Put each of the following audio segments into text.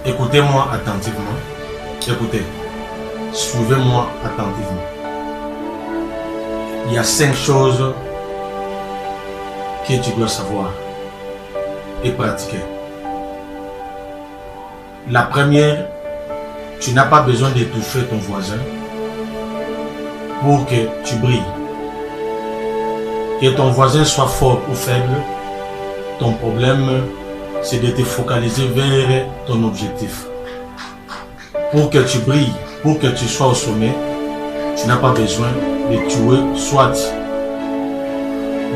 Écoutez-moi attentivement. Écoutez. Suivez-moi attentivement. Il y a 5 choses que tu dois savoir et pratiquer. La première, tu n'as pas besoin d'étouffer ton voisin pour que tu brilles. Que ton voisin soit fort ou faible, ton problème, c'est de te focaliser vers ton objectif. Pour que tu brilles, pour que tu sois au sommet, tu n'as pas besoin de tuer, soit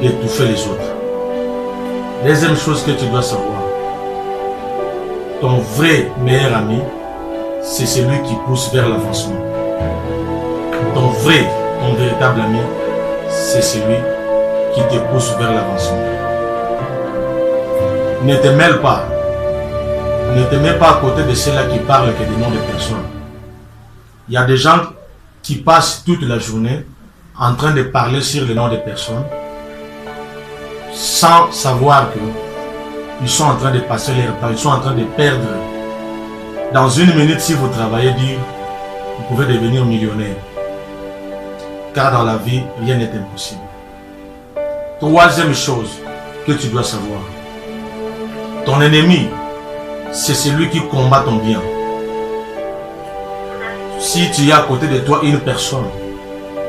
d'étouffer les autres. Deuxième chose que tu dois savoir, ton vrai meilleur ami, c'est celui qui pousse vers l'avancement. Ton véritable ami, c'est celui qui te pousse vers l'avancement. Ne te mêle pas. Ne te mets pas à côté de ceux-là qui parlent que des noms de personnes. Il y a des gens qui passent toute la journée en train de parler sur les noms des personnes sans savoir qu'ils sont en train de passer leur temps, ils sont en train de perdre. Dans une minute, si vous travaillez dur, vous pouvez devenir millionnaire. Car dans la vie, rien n'est impossible. Troisième chose que tu dois savoir. Ton ennemi, c'est celui qui combat ton bien. Si tu as à côté de toi une personne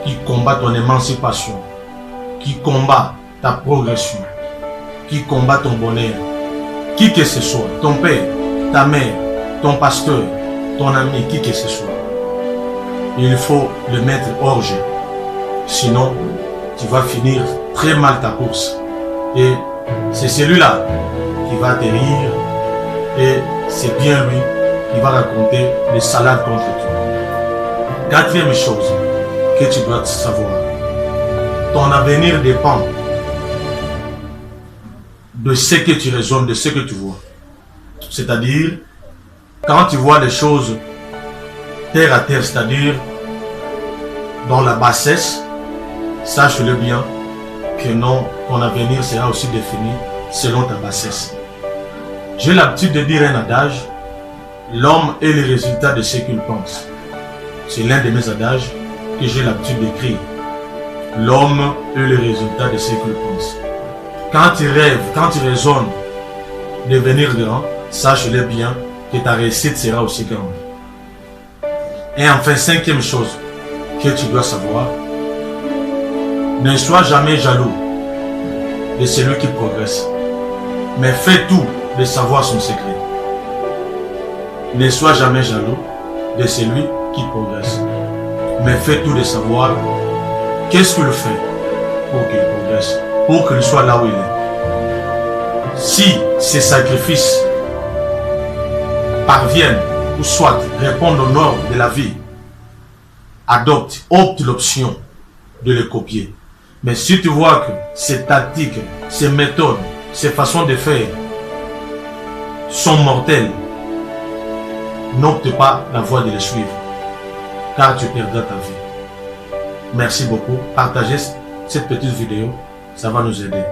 qui combat ton émancipation, qui combat ta progression, qui combat ton bonheur, qui que ce soit, ton père, ta mère, ton pasteur, ton ami, qui que ce soit, il faut le mettre hors jeu. Sinon, tu vas finir très mal ta course. Et c'est celui-là qui va atterrir et c'est bien lui qui va raconter des salades contre toi. Quatrième chose que tu dois savoir, ton avenir dépend de ce que tu raisonnes, de ce que tu vois. C'est-à-dire, quand tu vois les choses terre à terre, c'est-à-dire dans la bassesse, sache-le bien que non, ton avenir sera aussi défini selon ta bassesse. J'ai l'habitude de dire un adage, l'homme est le résultat de ce qu'il pense. C'est l'un de mes adages que j'ai l'habitude d'écrire. L'homme est le résultat de ce qu'il pense. Quand tu rêves, quand tu raisonnes de devenir grand, sache-le bien que ta réussite sera aussi grande. Et enfin, cinquième chose que tu dois savoir, ne sois jamais jaloux de celui qui progresse, mais fais tout de savoir son secret. Ne sois jamais jaloux de celui qui progresse, mais fais tout de savoir qu'est-ce qu'il fait pour qu'il progresse, pour qu'il soit là où il est. Si ces sacrifices parviennent ou soit répondent aux normes de la vie, opte l'option de les copier. Mais si tu vois que ces tactiques, ces méthodes, ces façons de faire sont mortelles, n'opte pas la voie de les suivre, car tu perdras ta vie. Merci beaucoup. Partagez cette petite vidéo, ça va nous aider.